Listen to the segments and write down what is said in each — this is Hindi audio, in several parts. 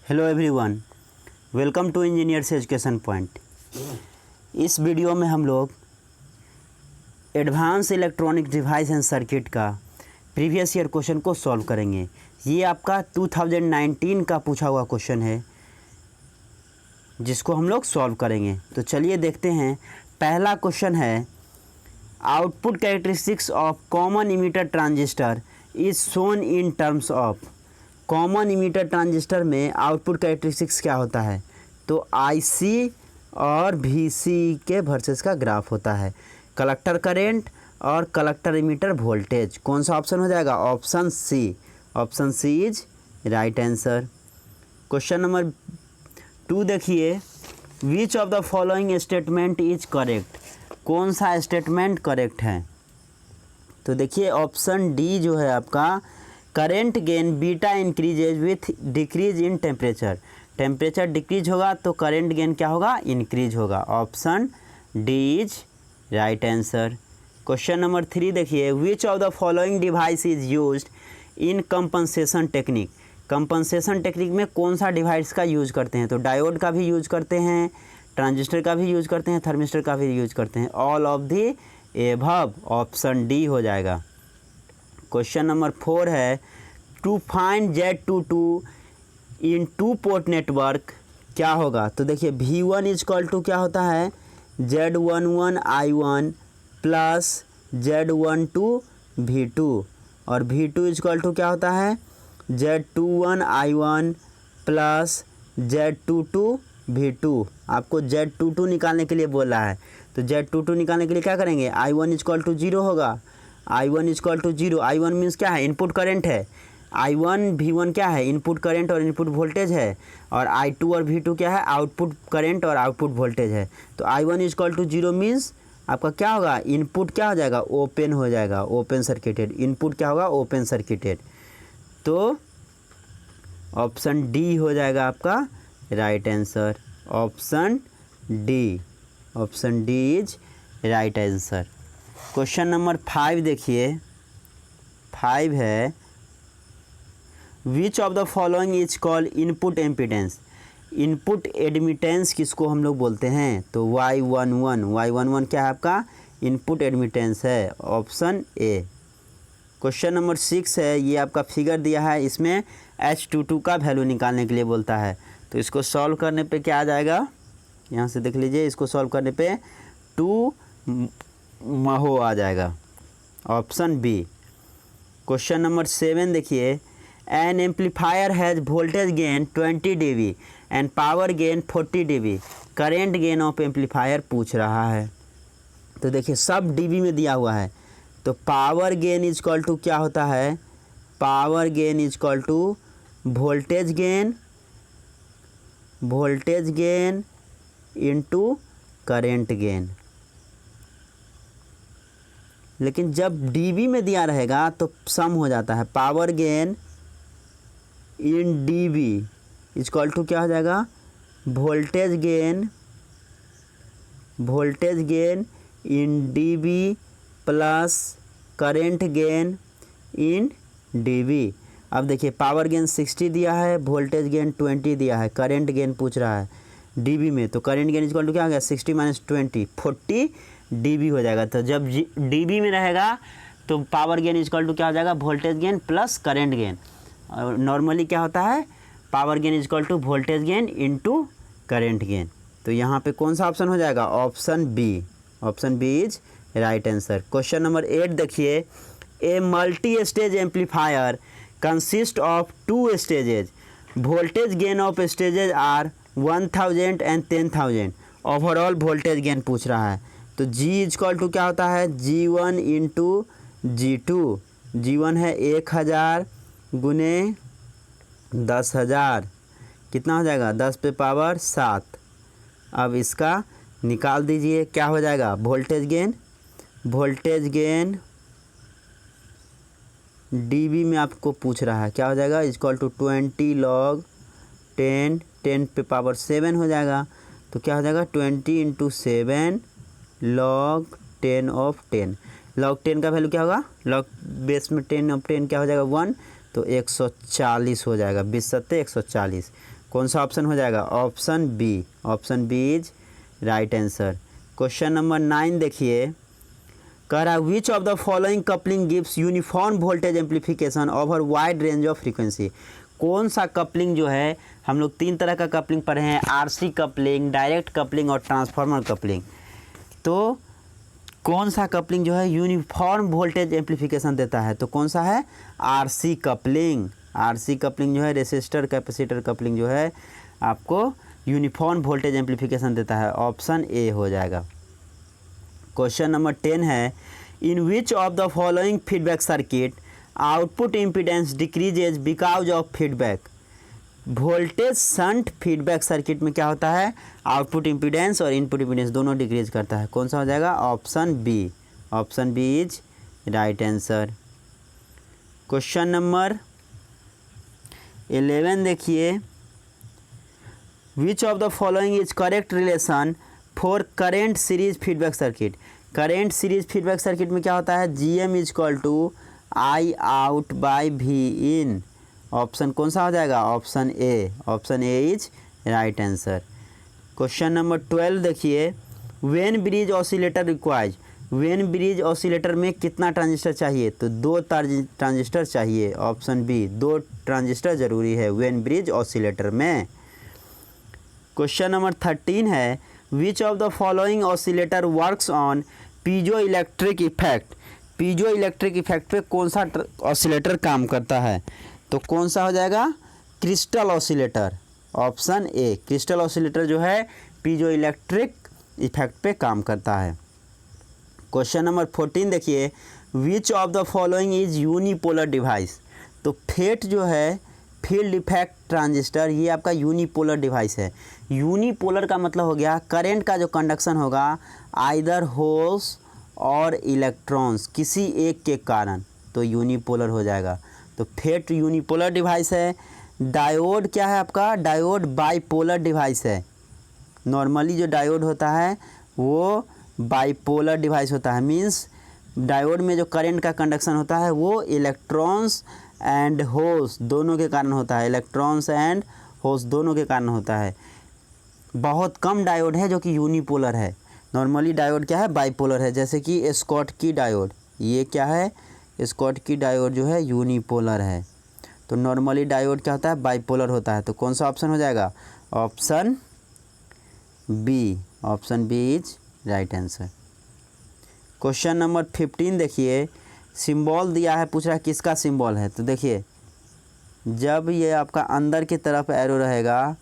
Hello everyone, welcome to engineers education point. इस वीडियो में हम लोग advance electronic device and circuit का प्रीवियस ईयर क्वेश्चन को सॉल्व करेंगे। ये आपका 2019 का पूछा हुआ क्वेश्चन है जिसको हम लोग सॉल्व करेंगे। तो चलिए देखते हैं। पहला क्वेश्चन है, output characteristics of common emitter transistor is shown in terms of. Common emitter transistor में आउटपुट कैरेक्टरिस्टिक्स क्या होता है? तो IC और VC के वर्सेस का ग्राफ होता है। कलेक्टर करंट और कलेक्टर इमीटर वोल्टेज। कौन सा ऑप्शन हो जाएगा? Option C. Option C is right answer. Question number 2 देखिए, which of the following statement is correct. कौन सा स्टेटमेंट करेक्ट है? तो देखिए ऑप्शन डी जो है आपका, current gain beta increases with decrease in temperature. Temperature decrease होगा तो करेंट गेन क्या होगा? इंक्रीज होगा। Option D is right answer. Question number 3 देखिए, which of the following device is used in compensation technique. Compensation technique में कौन सा डिवाइस का यूज करते हैं? तो डायोड का भी यूज करते हैं, ट्रांजिस्टर का भी यूज करते हैं, थर्मिस्टर का भी यूज करते हैं। All of the above. Option D हो जाएगा। क्वेश्चन नंबर 4 है, to find Z22 in two port network क्या होगा? तो देखिए V1 इज इक्वल टू क्या होता है? Z11 I1 plus Z12 V2 और V2 इज इक्वल टू क्या होता है? Z21 I1 plus Z22 V2। आपको Z22 निकालने के लिए बोला है, तो Z22 निकालने के लिए क्या करेंगे? I1 इज इक्वल टू 0 होगा। I1 is equal to 0। I1 means क्या है? इनपुट करंट है। I1 V1 क्या है? इनपुट करंट और इनपुट वोल्टेज है। और I2 और V2 क्या है? आउटपुट करंट और आउटपुट वोल्टेज है। तो I1 is equal to 0 means आपका क्या होगा? इनपुट क्या हो जाएगा? ओपन हो जाएगा, ओपन सर्किटेड। इनपुट क्या होगा? Open circuited. तो ऑप्शन डी हो जाएगा आपका right answer. Option D. Option D is right answer. Question number 5 देखिए, 5 है, which of the following is called input impedance. Input admittance किसको हम लोग बोलते हैं? तो Y11 क्या है आपका? इनपुट एडमिटेंस है। Option A. क्वेश्चन नंबर 6 है, ये आपका फिगर दिया है, इसमें H22 का वैल्यू निकालने के लिए बोलता है। तो इसको सॉल्व करने पे क्या आ जाएगा? यहाँ से देख लीजिए, इसको सॉल्व करने पे 2 महो आ जाएगा। Option B. क्वेश्चन नंबर 7 देखिए, N amplifier has voltage gain 20 dB and power gain 40 dB। Current gain of amplifier पूछ रहा है। तो देखिए सब dB में दिया हुआ है, तो power gain is equal to क्या होता है? Power gain is equal to voltage gain into current gain. लेकिन जब dB में दिया रहेगा तो सम हो जाता है। Power gain in dB is equal to क्या हो जाएगा? Voltage gain in dB plus current gain in dB। अब देखिए पावर गेन 60 दिया है, वोल्टेज गेन 20 दिया है, करेंट गेन पूछ रहा है dB में। तो current gain is equal to क्या हो गया? 60 माइनस 20 40 dB हो जाएगा। तो जब dB में रहेगा तो power gain is equal to क्या हो जाएगा? Voltage gain plus current gain. और नॉर्मली क्या होता है? Power gain is equal to voltage gain into current gain. तो यहाँ पे कौन सा ऑप्शन हो जाएगा? Option B. Option B is right answer. Question number 8 देखिए, a multi stage amplifier consist of 2 stages. Voltage gain of stages are 1000 and 10,000। Overall voltage gain पूछ रहा है। तो G इज इक्वल टू क्या होता है? G1 into G2। G1 है 1000 गुने 10,000, कितना हो जाएगा? 10 पे पावर 7। अब इसका निकाल दीजिए, क्या हो जाएगा? वोल्टेज गेन dB में आपको पूछ रहा है, क्या हो जाएगा? इज इक्वल टू 20 log 10, 10 पे पावर 7 हो जाएगा। तो क्या हो जाएगा? 20 इंटू 7 log 10 ऑफ 10। log 10 का वैल्यू क्या होगा? log बेस में 10 ऑफ 10 क्या हो जाएगा? 1। तो 140 हो जाएगा। 20 सत्ते 140। कौन सा ऑप्शन हो जाएगा? Option B, option B is right answer. Question number 9 देखिए, कह रहा है which of the following coupling gives uniform voltage amplification over wide range of frequency. कौन सा कपलिंग जो है, हम लोग 3 तरह का कपलिंग पढ़े हैं, आरसी कपलिंग, डायरेक्ट कपलिंग और ट्रांसफार्मर कपलिंग। तो कौन सा कपलिंग जो है यूनिफॉर्म वोल्टेज एम्पलीफिकेशन देता है? तो कौन सा है? RC coupling. आरसी कपलिंग जो है, रेसिस्टर कैपेसिटर कपलिंग जो है, आपको यूनिफॉर्म वोल्टेज एम्पलीफिकेशन देता है। ऑप्शन ए हो जाएगा। क्वेश्चन नंबर 10 है, in which of the following feedback circuit output impedance decreases because of feedback. Voltage shunt feedback circuit में क्या होता है? आउटपुट इम्पीडेंस और इनपुट इम्पीडेंस दोनों डिक्रीज करता है। कौन सा हो जाएगा? Option B, option B is right answer. Question number 11 देखिए, which of the following is correct relation for current series feedback circuit. Current series feedback circuit में क्या होता है? G M is equal to I out by V in. Option कौन सा हो जाएगा? Option A, option A is right answer. Question number 12 देखिए, Wien bridge oscillator required. Wien bridge oscillator में कितना ट्रांजिस्टर चाहिए? तो 2 ट्रांजिस्टर चाहिए। ऑप्शन बी, 2 ट्रांजिस्टर जरूरी है वेन ब्रिज ऑसिलेटर में। क्वेश्चन नंबर 13 है, which of the following oscillator works on piezo electric effect. Piezo electric effect पे कौन सा ऑसिलेटर काम करता है? तो कौन सा हो जाएगा? Crystal oscillator. Option A, crystal oscillator जो है पीजो इलेक्ट्रिक इफेक्ट पे काम करता है। क्वेश्चन नंबर 14 देखिए, which of the following is unipolar device. तो फेट जो है, फील्ड इफेक्ट ट्रांजिस्टर, ये आपका यूनिपोलर डिवाइस है। यूनिपोलर का मतलब हो गया करंट का जो कंडक्शन होगा आइदर होल्स और इलेक्ट्रॉन्स, किसी एक के कारण, तो यूनिपोलर हो जाएगा। तो फेट यूनिपोलर डिवाइस है। डायोड क्या है आपका? डायोड बाईपोलर डिवाइस है। नॉर्मली जो डायोड होता है वो बाईपोलर डिवाइस होता है, मींस डायोड में जो करंट का कंडक्शन होता है वो इलेक्ट्रॉन्स एंड होल्स दोनों के कारण होता है। इलेक्ट्रॉन्स एंड होल्स दोनों के कारण होता है। बहुत कम डायोड है जो कि यूनिपोलर है। नॉर्मली डायोड क्या है? बाईपोलर है, जैसे कि स्कॉटकी डायोड। ये क्या है? स्कॉटकी डायोड जो है यूनिपोलर है। तो नॉर्मली डायोड क्या होता है? बाईपोलर होता है। तो कौन सा ऑप्शन हो जाएगा? Option B, option B is right answer. Question number 15 देखिए, सिंबल दिया है, पूछ रहा है किसका सिंबल है। तो देखिए, जब ये आपका अंदर की तरफ एरो रहेगा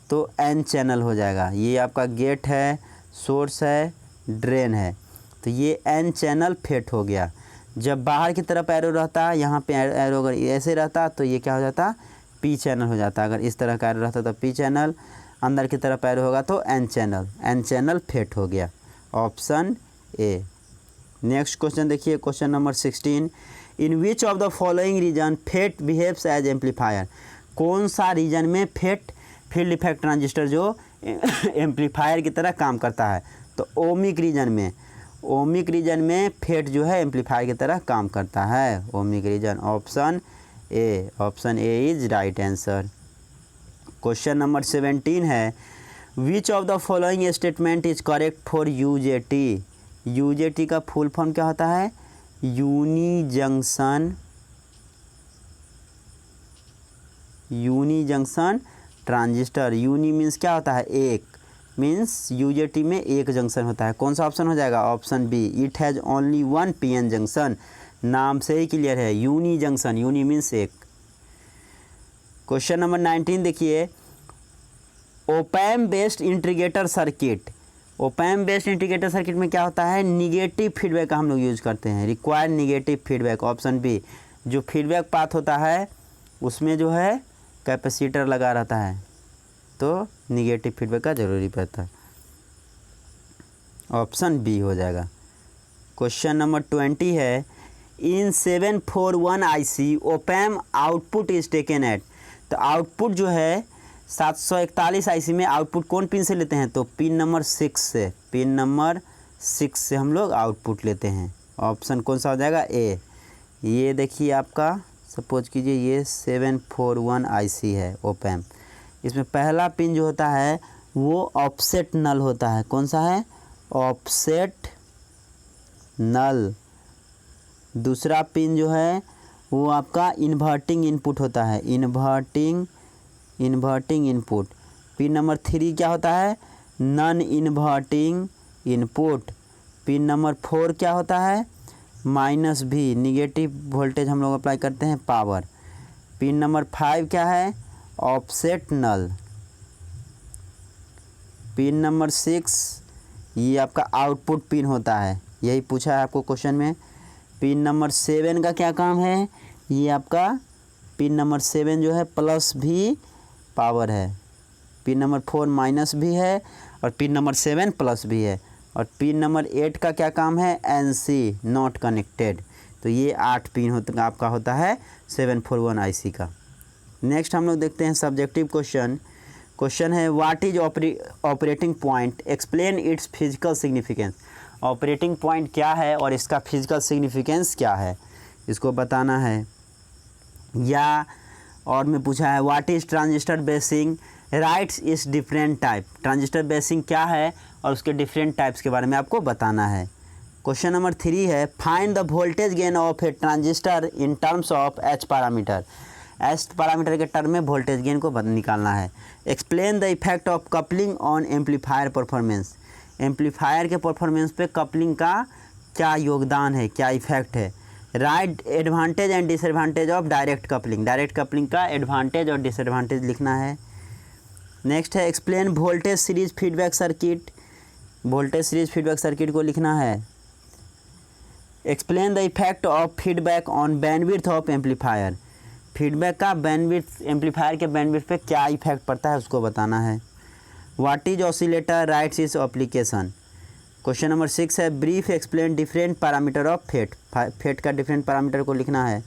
तो एन चैनल हो जाएगा। ये आपका गेट है, सोर्स है, ड्रेन है, तो ये एन चैनल फेट हो गया। जब बाहर की तरफ एरो रहता है, यहाँ पे एरो अगर ऐसे रहता तो ये क्या हो जाता? पी चैनल हो जाता। अगर इस तरह का एरो रहता तो पी चैनल, अंदर की तरफ एरो होगा तो N channel, N channel FET हो गया। Option A. नेक्स्ट क्वेश्चन देखिए, question number 16, in which of the following region FET behaves as amplifier. कौन सा रीजन में फेट फील्ड इफेक्ट ट्रांजिस्टर जो एम्पलीफायर की तरह काम करता है? तो ओमिक रीजन में, ओमिक रीजन में फेट जो है एम्पलीफायर की तरह काम करता है। Ohmic region, option A, option A is right answer. Question number 17 है, which of the following statement is correct for UJT. UJT का फुल फॉर्म क्या होता है? Uni junction transistor. Uni means क्या होता है? एक, मीन्स यूजेटी में एक जंक्शन होता है। कौन सा ऑप्शन हो जाएगा? Option B, it has only one PN junction. नाम से ही क्लियर है, यूनी जंक्शन, यूनी मीन्स एक। क्वेश्चन नंबर 19 देखिए, op amp based integrator circuit. Op amp based integrator circuit में क्या होता है? निगेटिव फीडबैक का हम लोग यूज़ करते हैं। Required negative feedback, option B. जो फीडबैक पाथ होता है उसमें जो है कैपेसिटर लगा रहता है, तो निगेटिव फीडबैक का जरूरी पड़ता है। ऑप्शन बी हो जाएगा। क्वेश्चन नंबर 20 है, in 741 IC op amp output is taken at. तो आउटपुट जो है 741 IC में आउटपुट कौन पिन से लेते हैं? तो पिन नंबर 6 से, पिन नंबर 6 से हम लोग आउटपुट लेते हैं। ऑप्शन कौन सा हो जाएगा? ए। ये देखिए आपका, सपोज कीजिए ये 741 IC है ओपैम, इसमें पहला पिन जो होता है वो ऑफसेट नल होता है। कौन सा है? Offset null. दूसरा पिन जो है वो आपका इन्वर्टिंग इनपुट होता है, इन्वर्टिंग इनपुट। पिन नंबर 3 क्या होता है? Non inverting input. Pin number 4 क्या होता है? -V, निगेटिव वोल्टेज हम लोग अप्लाई करते हैं, पावर। पिन नंबर 5 क्या है? ऑफसेट नल। पिन नंबर 6 ये आपका आउटपुट पिन होता है, यही पूछा है आपको क्वेश्चन में। पिन नंबर 7 का क्या काम है? ये आपका पिन नंबर 7 जो है +V पावर है। पिन नंबर 4 -V है और पिन नंबर 7 +V है। और पिन नंबर 8 का क्या काम है? NC, not connected. तो ये 8 पिन आपका होता है 741 IC का। नेक्स्ट हम लोग देखते हैं सब्जेक्टिव क्वेश्चन है what is operating point, explain it's physical significance. Operating point क्या है और इसका फिजिकल सिग्निफिकेंस क्या है, इसको बताना है। या और में पूछा है what is transistor basin, rights इस डिफरेंट टाइप। ट्रांजिस्टर बेसिंग क्या है और उसके डिफरेंट टाइप्स के बारे में आपको बताना है। क्वेश्चन नंबर 3 है find the voltage gain of A transistor in terms of H parameter. H parameter के टर्म में वोल्टेज गेन को निकालना है। Explain the effect of coupling on amplifier performance. Amplifier के परफॉर्मेंस पे कपलिंग का क्या योगदान है, क्या इफेक्ट है। Right advantage and disadvantage of direct coupling. Direct coupling का एडवांटेज और डिसएडवांटेज लिखना है। नेक्स्ट है explain voltage series feedback circuit. Voltage series feedback circuit को लिखना है। Explain the effect of feedback on bandwidth of amplifier. Feedback का बैंडविड्थ, एम्पलीफायर के बैंडविड्थ पे क्या इफेक्ट पड़ता है उसको बताना है। What is oscillator, writes is application. Question number 6 है brief explain different parameter of FET. FET का डिफरेंट पैरामीटर को लिखना है।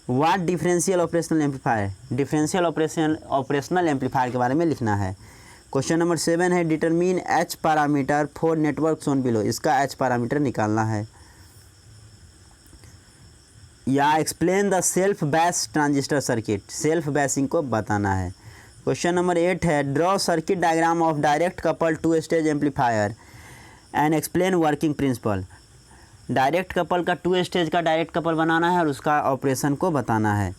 What differential operational amplifier, differential operational amplifier के बारे में लिखना है। क्वेश्चन नंबर 7 है determine H parameter for network shown below. इसका H पैरामीटर निकालना है। या explain the self base transistor circuit. Self basin को बताना है। क्वेश्चन नंबर 8 है draw circuit diagram of direct couple 2 stage amplifier and explain working principle. Direct couple का 2 स्टेज का डायरेक्ट कपल बनाना है और उसका ऑपरेशन को बताना है।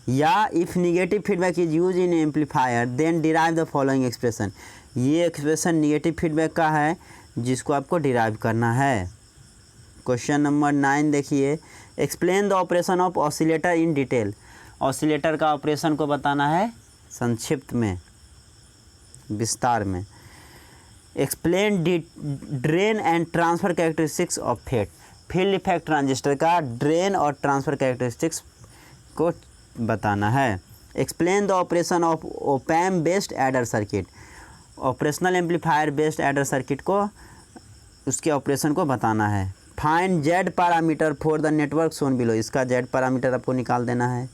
या if negative feedback is use in amplifier then derive the following expression. ये एक्सप्रेशन निगेटिव फीडबैक का है जिसको आपको डिराइव करना है। क्वेश्चन नंबर 9 देखिए explain the operation of oscillator in detail. Oscillator का ऑपरेशन को बताना है संक्षिप्त में, विस्तार में। Explain drain and transfer characteristics of FET. Field effect transistor का ड्रेन और ट्रांसफ़र कैरेक्टरिस्टिक्स को बताना है। Explain the operation of op amp based adder circuit. Operational amplifier based adder circuit को, उसके ऑपरेशन को बताना है। Find Z parameter for the network shown below. इसका Z पैरामीटर आपको निकाल देना है।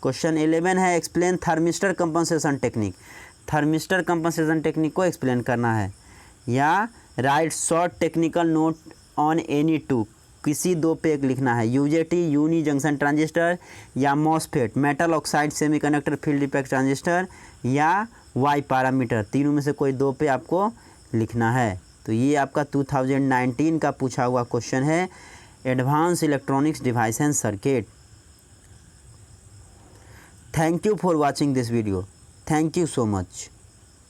क्वेश्चन 11 है explain thermistor compensation technique. Thermistor compensation technique को एक्सप्लेन करना है। या right short technical note on any two. किसी दो पे एक लिखना है। UJT यूनी जंक्शन ट्रांजिस्टर या MOSFET, metal oxide semiconductor field effect transistor या Y पैरामीटर, तीनों में से कोई दो पे आपको लिखना है। तो ये आपका 2019 का पूछा हुआ क्वेश्चन है advance electronics device and circuit. Thank you for watching this video. Thank you so much.